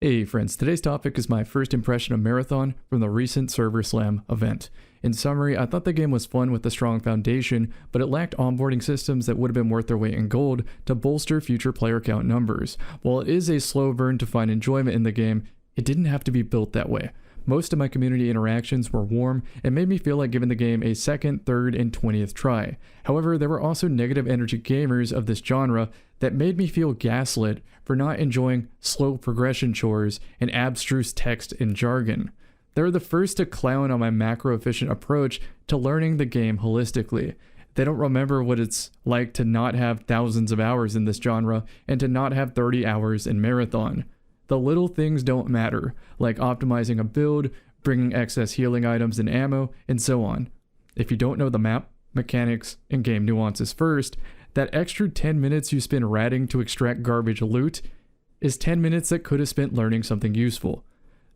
Hey friends, today's topic is my first impression of Marathon from the recent Server Slam event. In summary, I thought the game was fun with a strong foundation, but it lacked onboarding systems that would have been worth their weight in gold to bolster future player count numbers. While it is a slow burn to find enjoyment in the game, it didn't have to be built that way. Most of my community interactions were warm and made me feel like giving the game a second, third, and 20th try. However, there were also negative energy gamers of this genre that made me feel gaslit for not enjoying slow progression chores and abstruse text and jargon. They were the first to clown on my macro-efficient approach to learning the game holistically. They don't remember what it's like to not have thousands of hours in this genre and to not have 30 hours in Marathon. The little things don't matter, like optimizing a build, bringing excess healing items and ammo, and so on. If you don't know the map, mechanics, and game nuances first, that extra 10 minutes you spend ratting to extract garbage loot is 10 minutes that could have spent learning something useful.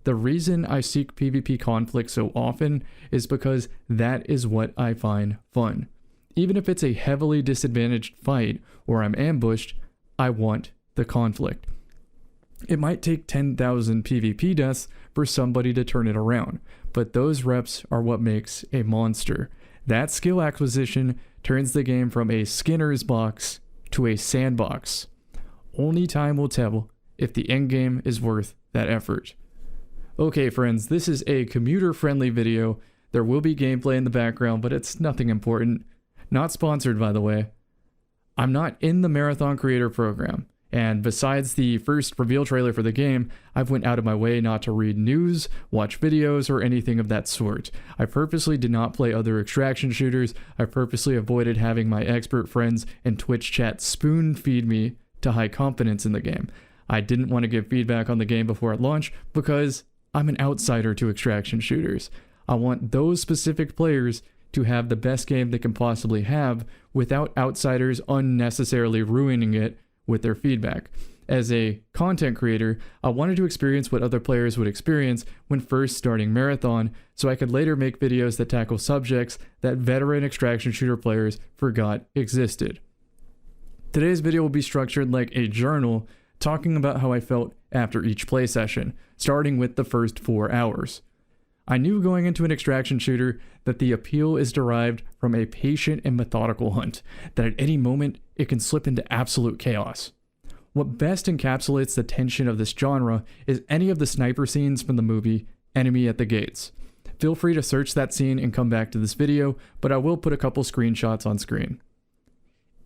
The reason I seek PvP conflict so often is because that is what I find fun. Even if it's a heavily disadvantaged fight or I'm ambushed, I want the conflict. It might take 10,000 PvP deaths for somebody to turn it around, but those reps are what makes a monster. That skill acquisition turns the game from a Skinner's box to a sandbox. Only time will tell if the endgame is worth that effort. Okay friends, this is a commuter-friendly video. There will be gameplay in the background, but it's nothing important. Not sponsored, by the way. I'm not in the Marathon Creator Program. And besides the first reveal trailer for the game, I've went out of my way not to read news, watch videos, or anything of that sort. I purposely did not play other extraction shooters. I purposely avoided having my expert friends and Twitch chat spoon feed me to high confidence in the game. I didn't want to give feedback on the game before it launched because I'm an outsider to extraction shooters. I want those specific players to have the best game they can possibly have without outsiders unnecessarily ruining it with their feedback. As a content creator, I wanted to experience what other players would experience when first starting Marathon, so I could later make videos that tackle subjects that veteran extraction shooter players forgot existed. Today's video will be structured like a journal, talking about how I felt after each play session, starting with the first 4 hours. I knew going into an extraction shooter that the appeal is derived from a patient and methodical hunt, that at any moment it can slip into absolute chaos. What best encapsulates the tension of this genre is any of the sniper scenes from the movie Enemy at the Gates. Feel free to search that scene and come back to this video, but I will put a couple screenshots on screen.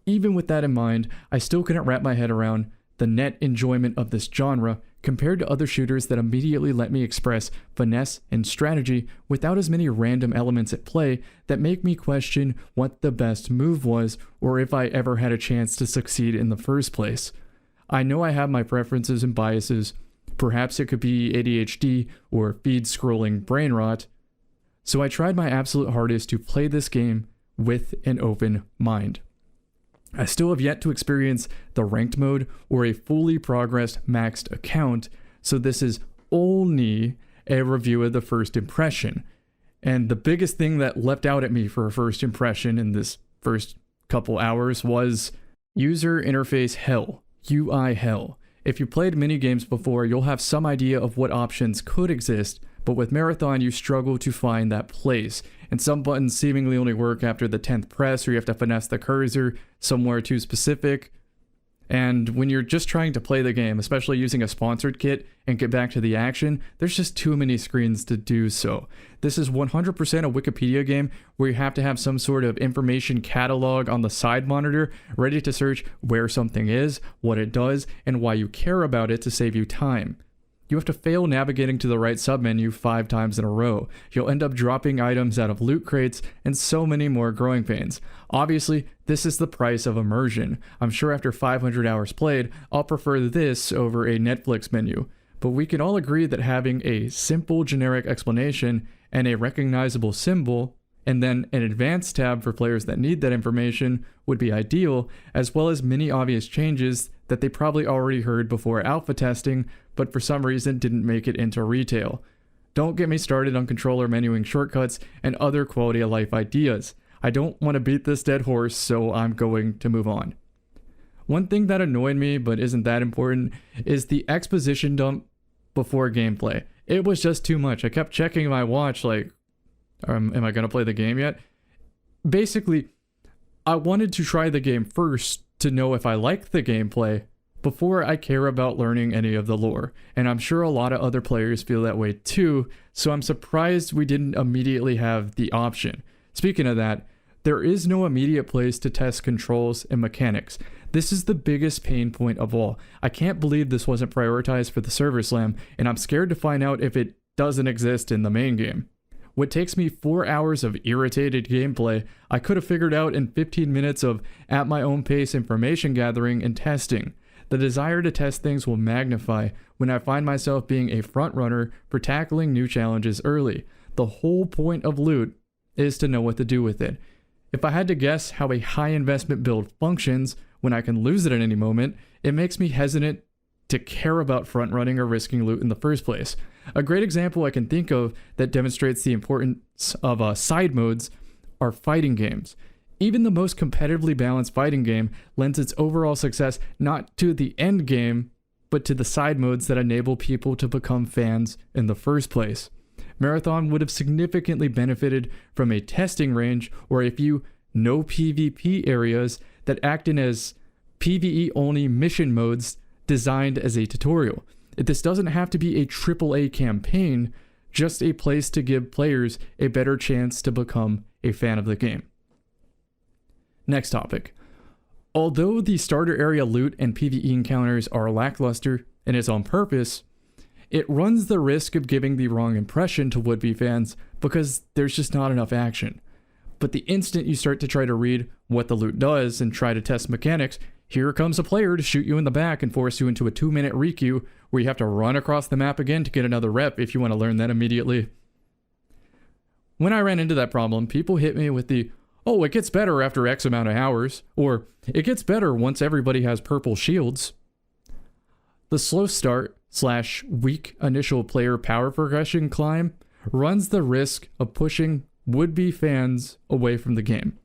Even with that in mind, I still couldn't wrap my head around the net enjoyment of this genre compared to other shooters that immediately let me express finesse and strategy without as many random elements at play that make me question what the best move was or if I ever had a chance to succeed in the first place. I know I have my preferences and biases. Perhaps it could be ADHD or feed scrolling brain rot. So I tried my absolute hardest to play this game with an open mind. I still have yet to experience the ranked mode or a fully progressed maxed account, so this is only a review of the first impression. And the biggest thing that leapt out at me for a first impression in this first couple hours was user interface hell, UI hell. If you played mini games before, you'll have some idea of what options could exist, but with Marathon you struggle to find that place, and some buttons seemingly only work after the 10th press, or you have to finesse the cursor somewhere too specific. And when you're just trying to play the game, especially using a sponsored kit and get back to the action, there's just too many screens to do so. This is 100% a Wikipedia game where you have to have some sort of information catalog on the side monitor ready to search where something is, what it does, and why you care about it to save you time. You have to fail navigating to the right submenu 5 times in a row. You'll end up dropping items out of loot crates and so many more growing pains. Obviously, this is the price of immersion. I'm sure after 500 hours played, I'll prefer this over a Netflix menu. But we can all agree that having a simple generic explanation and a recognizable symbol, and then an advanced tab for players that need that information would be ideal, as well as many obvious changes that they probably already heard before alpha testing, but for some reason didn't make it into retail. Don't get me started on controller menuing shortcuts and other quality of life ideas. I don't want to beat this dead horse, so I'm going to move on. One thing that annoyed me, but isn't that important, is the exposition dump before gameplay. It was just too much. I kept checking my watch like, am I going to play the game yet? Basically, I wanted to try the game first to know if I liked the gameplay before I care about learning any of the lore. And I'm sure a lot of other players feel that way too, so I'm surprised we didn't immediately have the option. Speaking of that, there is no immediate place to test controls and mechanics. This is the biggest pain point of all. I can't believe this wasn't prioritized for the server slam, and I'm scared to find out if it doesn't exist in the main game. What takes me 4 hours of irritated gameplay, I could have figured out in 15 minutes of at my own pace information gathering and testing. The desire to test things will magnify when I find myself being a front runner for tackling new challenges early. The whole point of loot is to know what to do with it. If I had to guess how a high investment build functions when I can lose it at any moment, it makes me hesitant to care about front running or risking loot in the first place. A great example I can think of that demonstrates the importance of side modes are fighting games. Even the most competitively balanced fighting game lends its overall success not to the end game, but to the side modes that enable people to become fans in the first place. Marathon would have significantly benefited from a testing range or a few no PvP areas that acted as PvE only mission modes designed as a tutorial. This doesn't have to be a AAA campaign, just a place to give players a better chance to become a fan of the game. Next topic. Although the starter area loot and PvE encounters are lackluster and is on purpose, it runs the risk of giving the wrong impression to would-be fans because there's just not enough action. But the instant you start to try to read what the loot does and try to test mechanics, here comes a player to shoot you in the back and force you into a 2-minute requeue where you have to run across the map again to get another rep if you want to learn that immediately. When I ran into that problem, people hit me with the, oh, it gets better after X amount of hours, or it gets better once everybody has purple shields. The slow start / weak initial player power progression climb runs the risk of pushing would-be fans away from the game.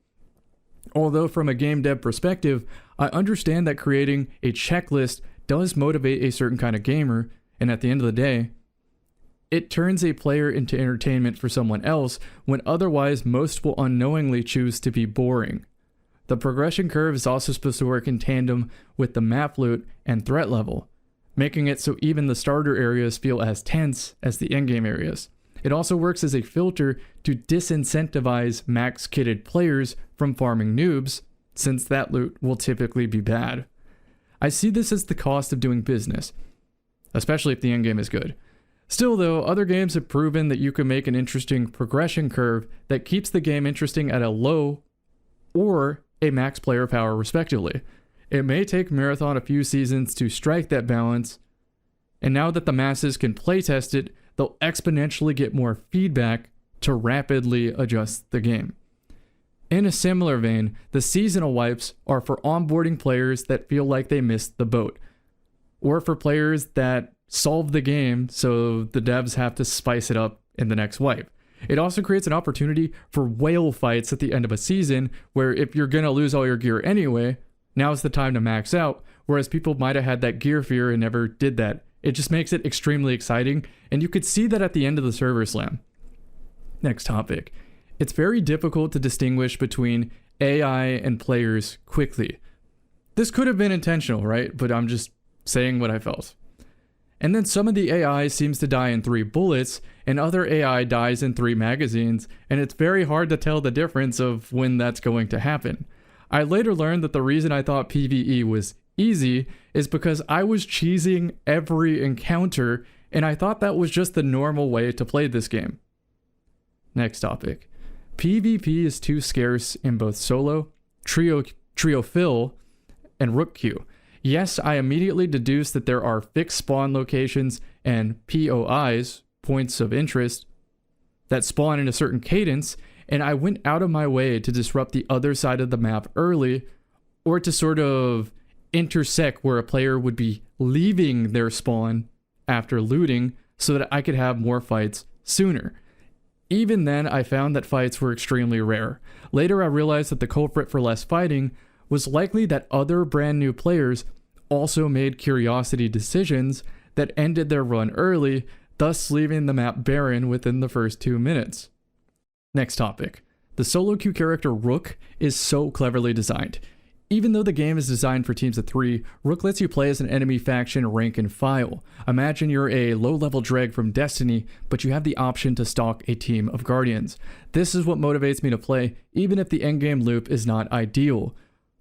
Although from a game dev perspective, I understand that creating a checklist does motivate a certain kind of gamer, and at the end of the day, it turns a player into entertainment for someone else when otherwise most will unknowingly choose to be boring. The progression curve is also supposed to work in tandem with the map loot and threat level, making it so even the starter areas feel as tense as the endgame areas. It also works as a filter to disincentivize max-kitted players from farming noobs, since that loot will typically be bad. I see this as the cost of doing business, especially if the endgame is good. Still though, other games have proven that you can make an interesting progression curve that keeps the game interesting at a low or a max player power respectively. It may take Marathon a few seasons to strike that balance, and now that the masses can playtest it, they'll exponentially get more feedback to rapidly adjust the game. In a similar vein, the seasonal wipes are for onboarding players that feel like they missed the boat, or for players that solve the game so the devs have to spice it up in the next wipe. It also creates an opportunity for whale fights at the end of a season, where if you're gonna lose all your gear anyway, now's the time to max out, whereas people might have had that gear fear and never did that. It just makes it extremely exciting, and you could see that at the end of the server slam. Next topic. It's very difficult to distinguish between AI and players quickly. This could have been intentional, right? But I'm just saying what I felt. And then some of the AI seems to die in 3 bullets, and other AI dies in 3 magazines, and it's very hard to tell the difference of when that's going to happen. I later learned that the reason I thought PvE was easy is because I was cheesing every encounter, and I thought that was just the normal way to play this game. Next topic. PvP is too scarce in both solo, trio fill, and rook queue. Yes, I immediately deduced that there are fixed spawn locations and POIs, points of interest, that spawn in a certain cadence, and I went out of my way to disrupt the other side of the map early, or to sort of intersect where a player would be leaving their spawn after looting so that I could have more fights sooner. Even then, I found that fights were extremely rare. Later, I realized that the culprit for less fighting was likely that other brand new players also made curiosity decisions that ended their run early, thus leaving the map barren within the first 2 minutes. Next topic. The solo queue character Rook is so cleverly designed. Even though the game is designed for teams of 3, Rook lets you play as an enemy faction rank and file. Imagine you're a low-level Dreg from Destiny, but you have the option to stalk a team of Guardians. This is what motivates me to play, even if the endgame loop is not ideal.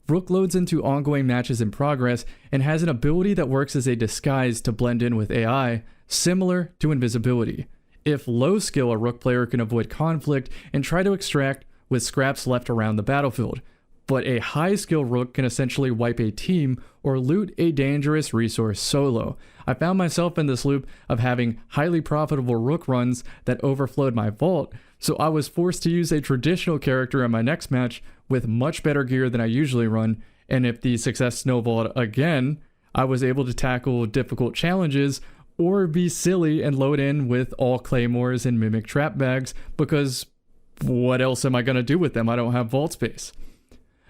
Rook loads into ongoing matches in progress and has an ability that works as a disguise to blend in with AI, similar to invisibility. If low skill, a Rook player can avoid conflict and try to extract with scraps left around the battlefield. But a high skill Rook can essentially wipe a team or loot a dangerous resource solo. I found myself in this loop of having highly profitable Rook runs that overflowed my vault, so I was forced to use a traditional character in my next match with much better gear than I usually run, and if the success snowballed again, I was able to tackle difficult challenges or be silly and load in with all claymores and mimic trap bags, because what else am I going to do with them? I don't have vault space.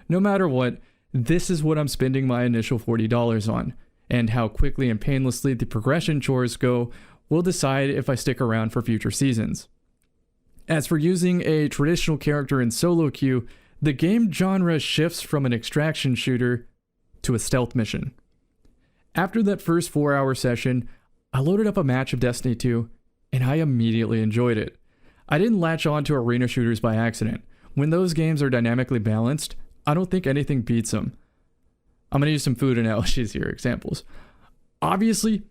No matter what, this is what I'm spending my initial $40 on, and how quickly and painlessly the progression chores go will decide if I stick around for future seasons. As for using a traditional character in solo queue, the game genre shifts from an extraction shooter to a stealth mission. After that first 4-hour session, I loaded up a match of Destiny 2, and I immediately enjoyed it. I didn't latch on to arena shooters by accident. When those games are dynamically balanced, I don't think anything beats them. I'm going to use some food analogies here, examples. Obviously,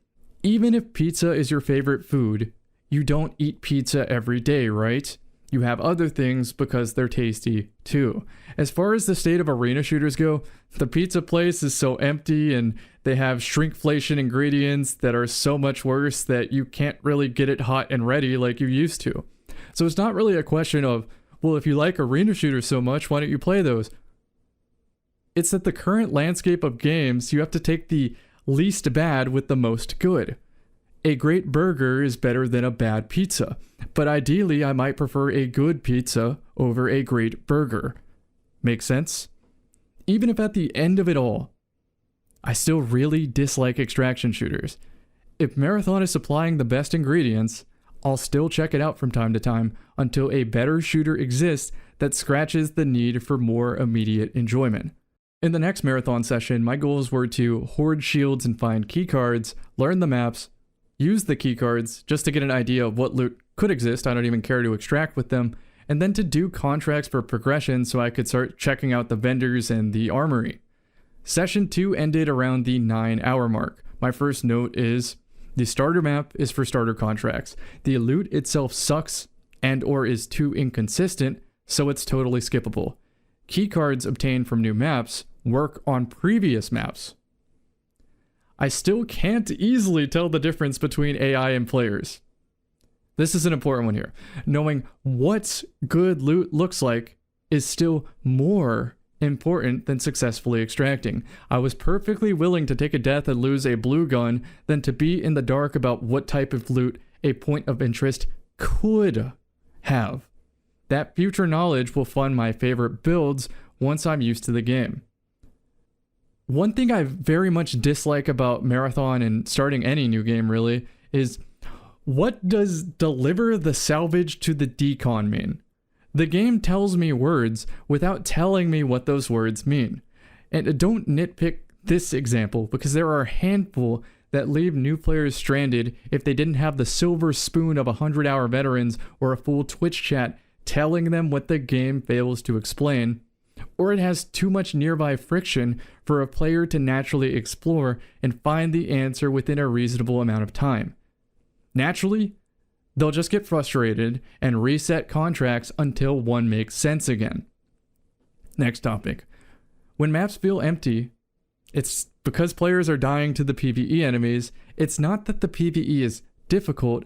even if pizza is your favorite food, you don't eat pizza every day, right? You have other things because they're tasty too. As far as the state of arena shooters go, the pizza place is so empty and they have shrinkflation ingredients that are so much worse that you can't really get it hot and ready like you used to. So it's not really a question of, well, if you like arena shooters so much, why don't you play those? It's that the current landscape of games, you have to take the least bad with the most good. A great burger is better than a bad pizza, but ideally I might prefer a good pizza over a great burger. Make sense? Even if at the end of it all, I still really dislike extraction shooters. If Marathon is supplying the best ingredients, I'll still check it out from time to time until a better shooter exists that scratches the need for more immediate enjoyment. In the next Marathon session, my goals were to hoard shields and find keycards, learn the maps, use the keycards just to get an idea of what loot could exist, I don't even care to extract with them, and then to do contracts for progression so I could start checking out the vendors and the armory. Session 2 ended around the 9-hour mark. My first note is, the starter map is for starter contracts. The loot itself sucks and or is too inconsistent, so it's totally skippable. Keycards obtained from new maps work on previous maps. I still can't easily tell the difference between AI and players. This is an important one here. Knowing what good loot looks like is still more important than successfully extracting. I was perfectly willing to take a death and lose a blue gun than to be in the dark about what type of loot a point of interest could have. That future knowledge will fund my favorite builds once I'm used to the game. One thing I very much dislike about Marathon and starting any new game really is, what does deliver the salvage to the decon mean? The game tells me words without telling me what those words mean. And don't nitpick this example, because there are a handful that leave new players stranded if they didn't have the silver spoon of 100-hour veterans or a full Twitch chat telling them what the game fails to explain, or it has too much nearby friction for a player to naturally explore and find the answer within a reasonable amount of time. Naturally, they'll just get frustrated and reset contracts until one makes sense again. Next topic. When maps feel empty, it's because players are dying to the PvE enemies. It's not that the PvE is difficult,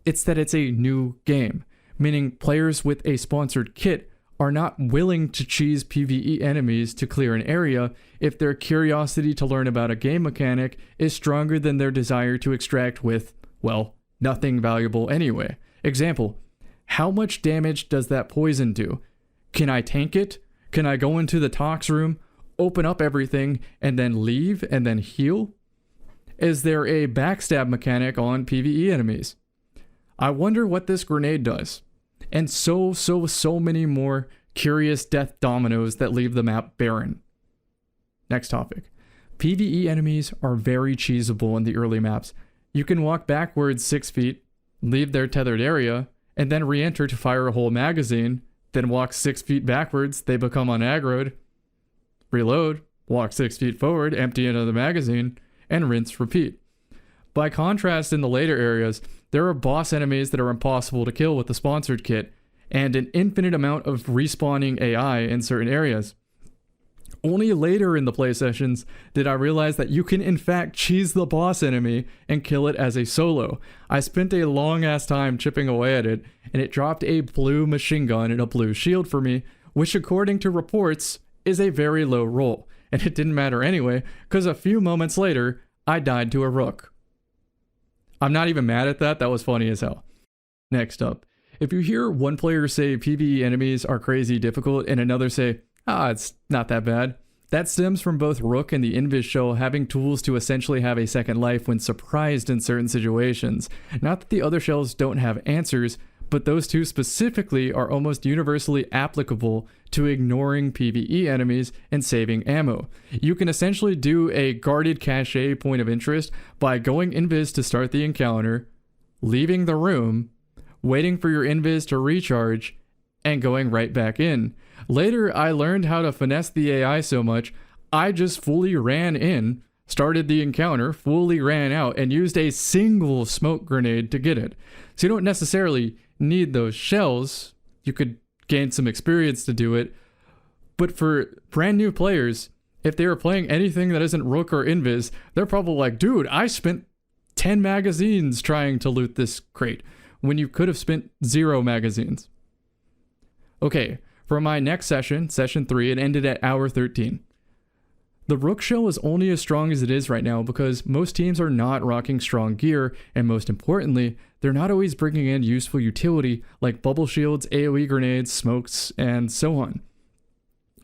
it's that it's a new game, meaning players with a sponsored kit are not willing to cheese PvE enemies to clear an area if their curiosity to learn about a game mechanic is stronger than their desire to extract with, well, nothing valuable anyway. Example, how much damage does that poison do? Can I tank it? Can I go into the tox room, open up everything, and then leave and then heal? is there a backstab mechanic on PvE enemies. I wonder what this grenade does. And so many more curious death dominoes that leave the map barren. Next topic. PvE enemies are very cheesable in the early maps. You can walk backwards 6 feet, leave their tethered area, and then re-enter to fire a whole magazine, then walk 6 feet backwards, they become unaggroed, reload, walk 6 feet forward, empty another magazine, and rinse, repeat. By contrast, in the later areas, there are boss enemies that are impossible to kill with the sponsored kit, and an infinite amount of respawning AI in certain areas. Only later in the play sessions did I realize that you can in fact cheese the boss enemy and kill it as a solo. I spent a long ass time chipping away at it, and it dropped a blue machine gun and a blue shield for me, which according to reports is a very low roll. And it didn't matter anyway, because a few moments later, I died to a Rook. I'm not even mad at that, that was funny as hell. Next up, if you hear one player say PvE enemies are crazy difficult and another say, it's not that bad, that stems from both Rook and the Invis shell having tools to essentially have a second life when surprised in certain situations. Not that the other shells don't have answers, but those two specifically are almost universally applicable to ignoring PvE enemies and saving ammo. You can essentially do a guarded cache point of interest by going invis to start the encounter, leaving the room, waiting for your invis to recharge, and going right back in. Later, I learned how to finesse the AI so much, I just fully ran in, started the encounter, fully ran out, and used a single smoke grenade to get it. So you don't necessarily need those shells. You could gain some experience to do it. But for brand new players, if they were playing anything that isn't Rook or Invis, they're probably like, dude, I spent 10 magazines trying to loot this crate, when you could have spent 0 magazines. Okay, for my next session, session 3, it ended at hour 13. The Rook shell is only as strong as it is right now because most teams are not rocking strong gear, and most importantly, they're not always bringing in useful utility like bubble shields, AoE grenades, smokes, and so on.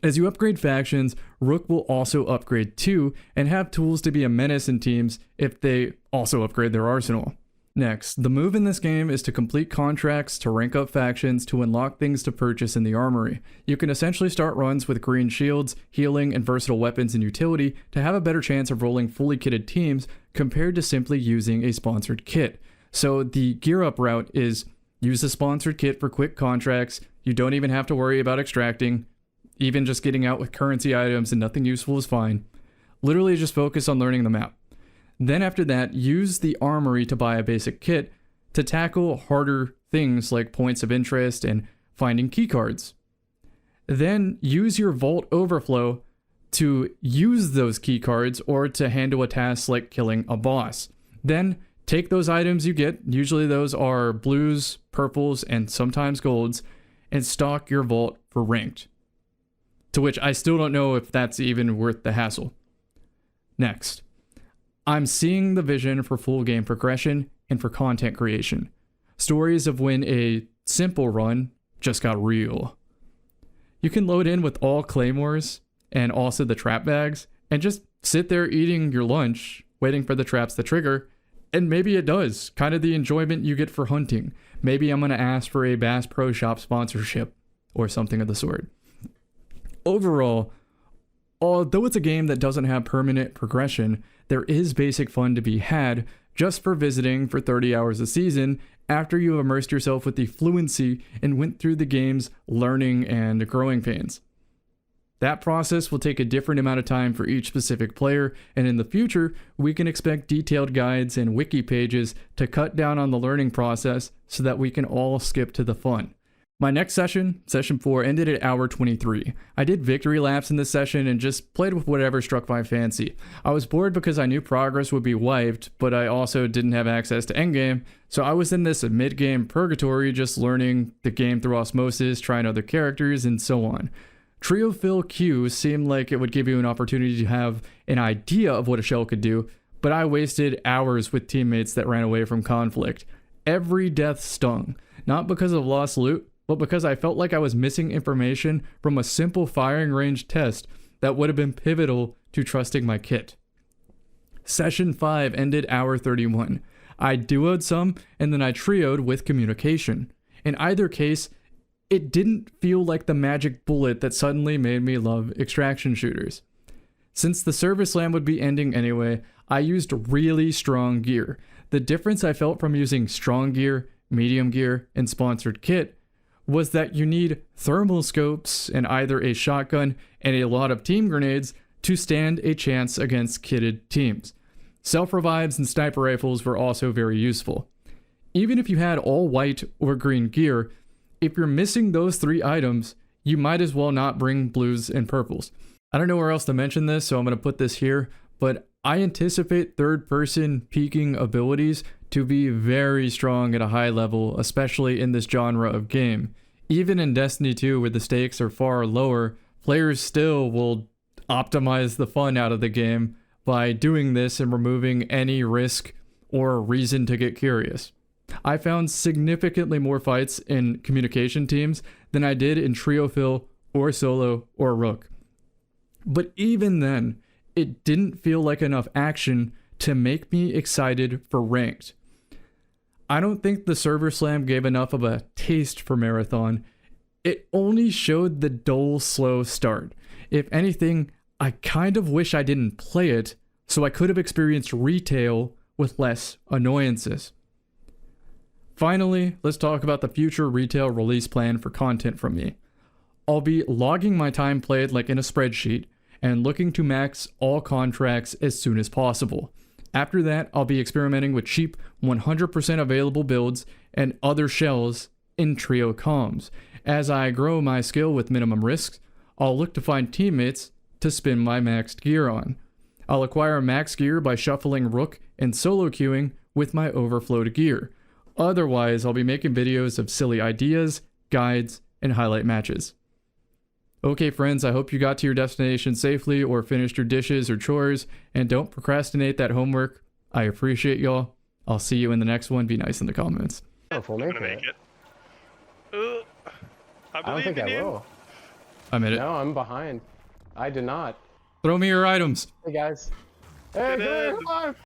As you upgrade factions, Rook will also upgrade too, and have tools to be a menace in teams if they also upgrade their arsenal. Next, the move in this game is to complete contracts to rank up factions to unlock things to purchase in the armory. You can essentially start runs with green shields, healing, and versatile weapons and utility to have a better chance of rolling fully kitted teams compared to simply using a sponsored kit. So the gear up route is use the sponsored kit for quick contracts, you don't even have to worry about extracting, even just getting out with currency items and nothing useful is fine. Literally just focus on learning the map. Then after that, use the armory to buy a basic kit to tackle harder things like points of interest and finding keycards. Then use your vault overflow to use those keycards or to handle a task like killing a boss. Then take those items you get, usually those are blues, purples, and sometimes golds, and stock your vault for ranked. To which I still don't know if that's even worth the hassle. Next. I'm seeing the vision for full game progression and for content creation. Stories of when a simple run just got real. You can load in with all claymores and also the trap bags and just sit there eating your lunch, waiting for the traps to trigger, and maybe it does, kind of the enjoyment you get for hunting. Maybe I'm going to ask for a Bass Pro Shop sponsorship or something of the sort. Overall, although it's a game that doesn't have permanent progression, there is basic fun to be had just for visiting for 30 hours a season after you have immersed yourself with the fluency and went through the game's learning and growing pains. That process will take a different amount of time for each specific player, and in the future, we can expect detailed guides and wiki pages to cut down on the learning process so that we can all skip to the fun. My next session, session 4, ended at hour 23. I did victory laps in this session and just played with whatever struck my fancy. I was bored because I knew progress would be wiped, but I also didn't have access to endgame, so I was in this mid-game purgatory just learning the game through osmosis, trying other characters, and so on. Trio fill queues seemed like it would give you an opportunity to have an idea of what a shell could do, but I wasted hours with teammates that ran away from conflict. Every death stung, not because of lost loot, but because I felt like I was missing information from a simple firing range test that would have been pivotal to trusting my kit. Session 5 ended hour 31. I duoed some, and then I trioed with communication. In either case, it didn't feel like the magic bullet that suddenly made me love extraction shooters. Since the service slam would be ending anyway, I used really strong gear. The difference I felt from using strong gear, medium gear, and sponsored kit was that you need thermal scopes and either a shotgun and a lot of team grenades to stand a chance against kitted teams. Self-revives and sniper rifles were also very useful. Even if you had all white or green gear, if you're missing those 3 items, you might as well not bring blues and purples. I don't know where else to mention this, so I'm going to put this here, but I anticipate third-person peeking abilities to be very strong at a high level, especially in this genre of game. Even in Destiny 2, where the stakes are far lower, players still will optimize the fun out of the game by doing this and removing any risk or reason to get curious. I found significantly more fights in communication teams than I did in trio fill or solo or rook. But even then, it didn't feel like enough action to make me excited for ranked. I don't think the server slam gave enough of a taste for Marathon. It only showed the dull, slow start. If anything, I kind of wish I didn't play it, so I could have experienced retail with less annoyances. Finally, let's talk about the future retail release plan for content from me. I'll be logging my time played like in a spreadsheet and looking to max all contracts as soon as possible. After that, I'll be experimenting with cheap 100% available builds and other shells in trio comms. As I grow my skill with minimum risks, I'll look to find teammates to spin my maxed gear on. I'll acquire max gear by shuffling rook and solo queuing with my overflowed gear. Otherwise, I'll be making videos of silly ideas, guides, and highlight matches. Okay friends, I hope you got to your destination safely or finished your dishes or chores, and don't procrastinate that homework. I appreciate y'all. I'll see you in the next one. Be nice in the comments. Oh, if we'll make it. I don't think I will. I made it. No, I'm behind. I did not. Throw me your items. Hey guys. Hey, come on.